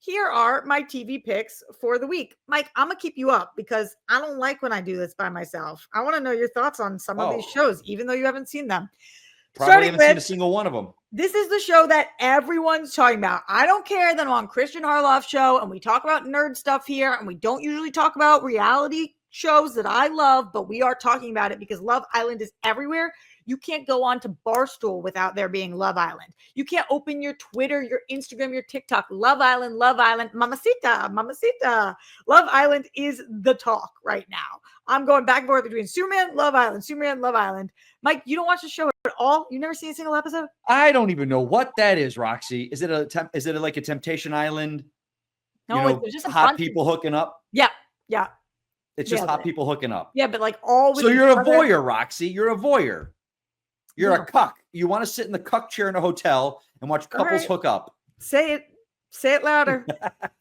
here are my TV picks for the week. Mike, I'm going to keep you up because I don't like when I do this by myself. I want to know your thoughts on some of these shows, even though you haven't seen them. Probably haven't seen a single one of them. This is the show that everyone's talking about. I don't care that I'm on Christian Harloff show and we talk about nerd stuff here and we don't usually talk about reality shows that I love, but we are talking about it because Love Island is everywhere. You can't go on to Barstool without there being Love Island. You can't open your Twitter, your Instagram, your TikTok. Love Island, mamacita, mamacita. Love Island is the talk right now. I'm going back and forth between Superman, Love Island. Mike, you don't watch the show at all? You've never seen a single episode? I don't even know what that is, Roxy. Is it like a Temptation Island? No, it's just hot people hooking up. Yeah. It's just hot people hooking up. Yeah, but like all. So you're a voyeur, Roxy. You're a voyeur. You're a cuck. You want to sit in the cuck chair in a hotel and watch couples hook up. Say it. Say it louder.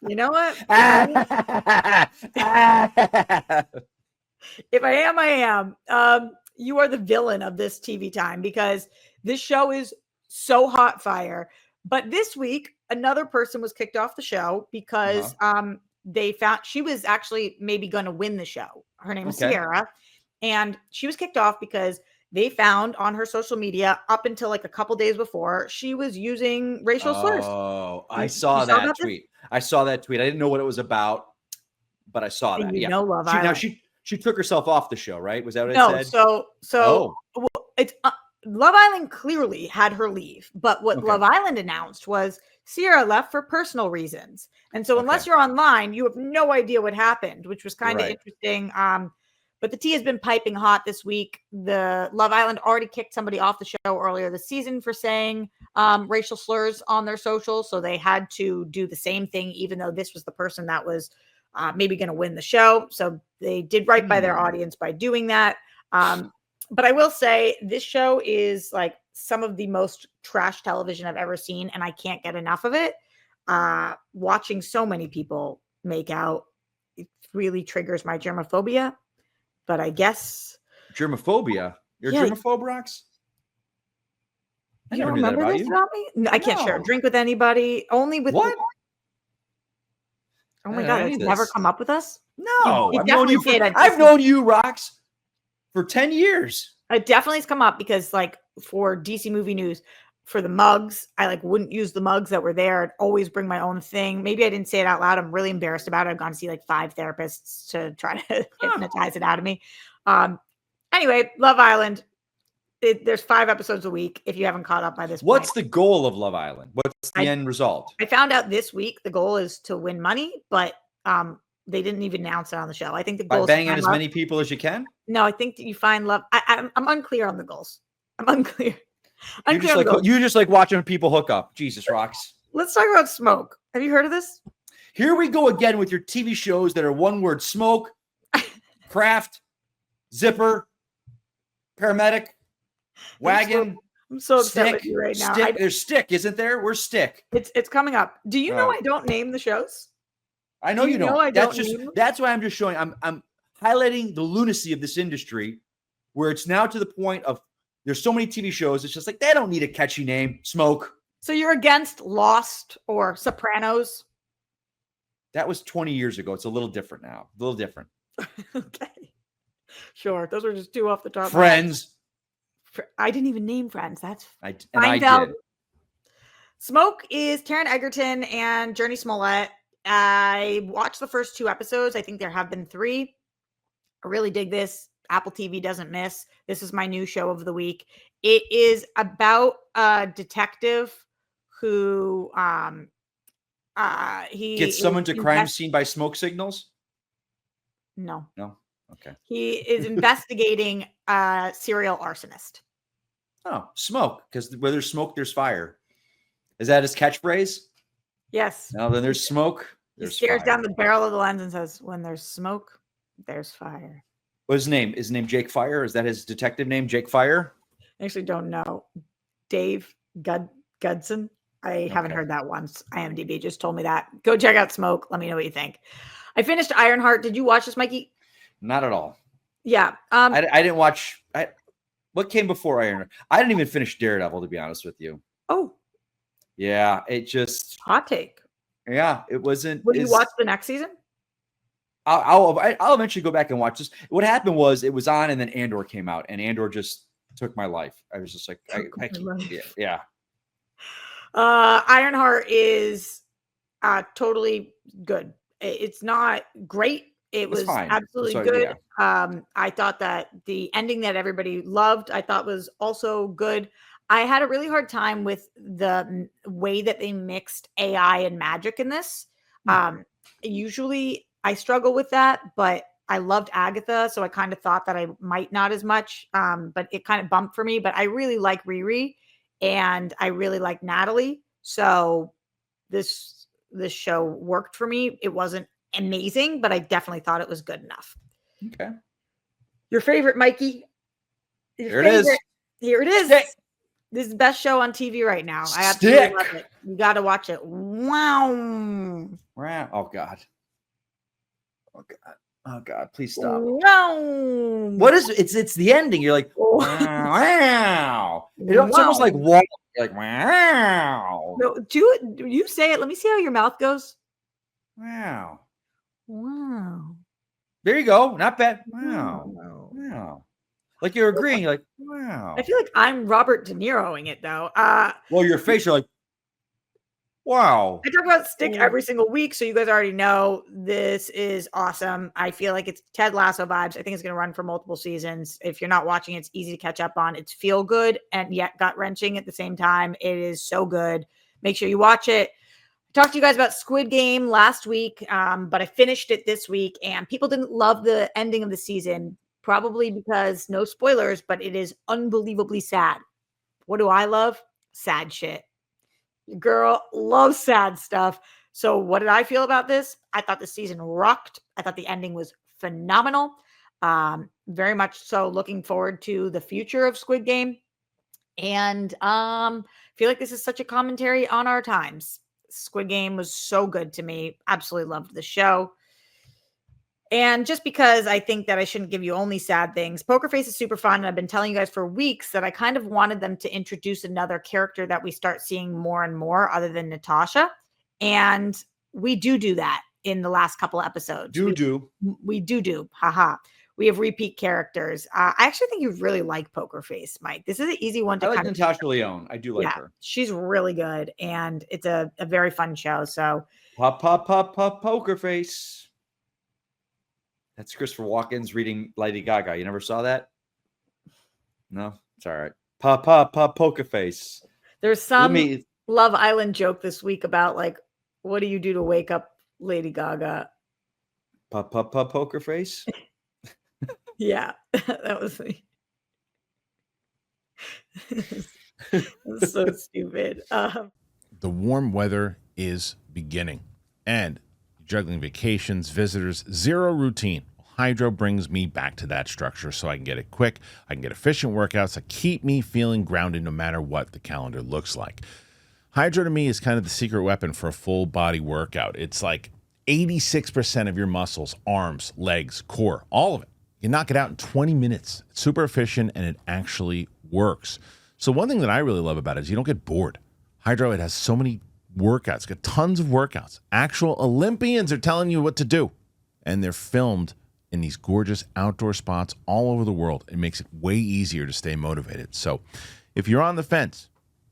You know what? If I am, I am. You are the villain of this TV time because this show is so hot fire. But this week, another person was kicked off the show because they found she was actually maybe going to win the show. Her name is Sierra. And she was kicked off because they found on her social media up until like a couple days before, she was using racial slurs. Oh, I saw that tweet. I saw that tweet. I didn't know what it was about, but I saw that. Yeah. Love Island. Now she took herself off the show, right? Was that what it said? So it's Love Island clearly had her leave, but what Love Island announced was Sierra left for personal reasons. And so unless you're online, you have no idea what happened, which was kind of interesting. But the tea has been piping hot this week. The Love Island already kicked somebody off the show earlier this season for saying racial slurs on their socials. So they had to do the same thing, even though this was the person that was maybe going to win the show. So they did right by their audience by doing that. But I will say this show is like some of the most trash television I've ever seen, and I can't get enough of it. Watching so many people make out, it really triggers my germophobia. But I guess germophobia. You're a germaphobe, Rox? I don't remember this about me. No, I can't share a drink with anybody. Only with what? Oh my God! It's never come up with us. No, I've known you, Rox, for 10 years. It definitely has come up because, like, for DC Movie News, for the mugs, I like wouldn't use the mugs that were there. I'd always bring my own thing. Maybe I didn't say it out loud. I'm really embarrassed about it. I've gone to see like 5 therapists to try to hypnotize it out of me. Anyway, Love Island. There's 5 episodes a week. If you haven't caught up by this point. What's the goal of Love Island? What's the end result? I found out this week the goal is to win money, but they didn't even announce it on the show. I think the goal is banging as many people as you can. No, I think that you find love. I'm unclear on the goals. I'm unclear. You just like watching people hook up. Jesus, Rox. Let's talk about Smoke. Have you heard of this? Here we go again with your TV shows that are one word: smoke, craft, zipper, paramedic, wagon. I'm so upset with you right now. Stick. There's Stick, isn't there? Where's Stick? It's coming up. Do you know I don't name the shows? I know you don't. That's why I'm just showing. I'm highlighting the lunacy of this industry, where it's now to the point of there's so many TV shows. It's just like they don't need a catchy name. Smoke. So you're against Lost or Sopranos? That was 20 years ago. It's a little different now. A little different. Okay. Sure. Those were just 2 off the top. Friends. I didn't even name Friends. I did. Smoke is Taron Egerton and Journey Smollett. I watched the first 2 episodes. I think there have been 3. I really dig this. Apple TV doesn't miss. This is my new show of the week. It is about a detective who he gets summoned to crime scene by smoke signals. No. Okay. He is investigating a serial arsonist. Oh, smoke, because where there's smoke, there's fire. Is that his catchphrase? Yes. Now then there's smoke. He stares down the barrel of the lens and says, "When there's smoke, there's fire." What's his name? Is his name Jake Fire? Is that his detective name, Jake Fire? I actually don't know. Dave Gudson. I haven't heard that once. IMDb just told me that. Go check out Smoke. Let me know what you think. I finished Ironheart. Did you watch this, Mikey? Not at all. Yeah. I didn't watch. What came before Ironheart? I didn't even finish Daredevil, to be honest with you. Oh. Yeah, it just hot take. Yeah, it wasn't. Will you watch the next season? I'll eventually go back and watch this. What happened was it was on, and then Andor came out, and Andor just took my life. I was just like, I can't. Yeah. Ironheart is totally good. It's not great. It was fine. absolutely good. Yeah. I thought that the ending that everybody loved, I thought was also good. I had a really hard time with the way that they mixed AI and magic in this. Usually I struggle with that, but I loved Agatha, so I kind of thought that I might not as much, but it kind of bumped for me. But I really like Riri, and I really like Natalie. So this show worked for me. It wasn't amazing, but I definitely thought it was good enough. Okay. Your favorite, Mikey? Here it is. Here it is. Stick. This is the best show on TV right now. I absolutely love it. You got to watch it. Wow. Oh, God. Oh, God. Oh, God. Please stop. Wow. What is it? It's the ending. You're like, wow. It's almost like wow. You're like, wow. No, do you say it? Let me see how your mouth goes. Wow. Wow. There you go. Not bad. Wow. Wow. Like you're agreeing. You're like, wow. I feel like I'm Robert De Niroing it though. Well, your face, you're like, wow. I talk about Stick every single week, so you guys already know this is awesome. I feel like it's Ted Lasso vibes. I think it's going to run for multiple seasons. If you're not watching, it's easy to catch up on. It's feel good and yet gut wrenching at the same time. It is so good. Make sure you watch it. I talked to you guys about Squid Game last week, but I finished it this week, and people didn't love the ending of the season, probably because no spoilers, but it is unbelievably sad. What do I love? Sad shit. Girl loves sad stuff. So what did I feel about this? I thought the season rocked. I thought the ending was phenomenal. Very much so looking forward to the future of Squid Game. And feel like this is such a commentary on our times. Squid Game was so good to me. Absolutely loved the show. And just because I think that I shouldn't give you only sad things, Poker Face is super fun. And I've been telling you guys for weeks that I kind of wanted them to introduce another character that we start seeing more and more other than Natasha. And we do that in the last couple of episodes. We do. Haha. We have repeat characters. I actually think you really like Poker Face, Mike. This is an easy one to I like Natasha Lyonne. I do like her. She's really good. And it's a very fun show. So pop, Poker Face. That's Christopher Walken's reading Lady Gaga. You never saw that? No? It's all right. Pop, Poker Face. There's some Love Island joke this week about, like, what do you do to wake up Lady Gaga? Pop, Poker Face? Yeah. That was me. That's so stupid. The warm weather is beginning. And juggling vacations, visitors, zero routine. Hydro brings me back to that structure so I can get it quick, I can get efficient workouts that keep me feeling grounded no matter what the calendar looks like. Hydro to me is kind of the secret weapon for a full body workout. It's like 86% of your muscles, arms, legs, core, all of it. You knock it out in 20 minutes. It's super efficient and it actually works. So one thing that I really love about it is you don't get bored. Hydro, it has so many workouts, it's got tons of workouts. Actual Olympians are telling you what to do. And they're filmed in these gorgeous outdoor spots all over the world. It makes it way easier to stay motivated. So if you're on the fence,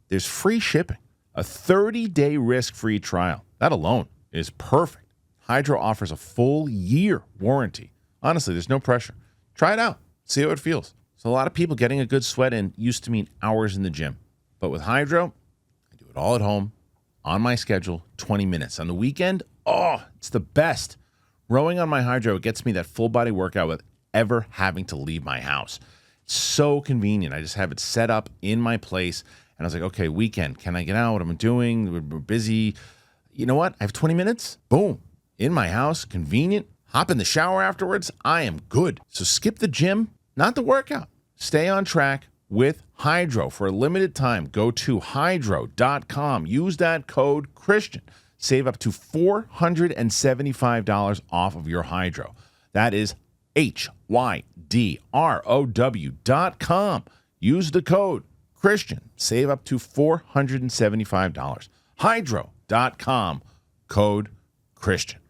there's free shipping, a 30-day risk-free trial. That alone is perfect. Hydro offers a full year warranty. Honestly, there's no pressure. Try it out. See how it feels. So a lot of people getting a good sweat in used to mean hours in the gym. But with Hydro, I do it all at home, on my schedule, 20 minutes. On the weekend, it's the best. Rowing on my Hydro gets me that full body workout without ever having to leave my house. It's so convenient. I just have it set up in my place. And I was like, okay, weekend, can I get out? What am I doing? We're busy. You know what? I have 20 minutes. Boom. In my house, convenient. Hop in the shower afterwards. I am good. So skip the gym, not the workout. Stay on track with Hydro. For a limited time, go to hydro.com. Use that code Christian. Save up to $475 off of your Hydro. That is HYDROW.com. Use the code Christian. Save up to $475. Hydro.com. code Christian.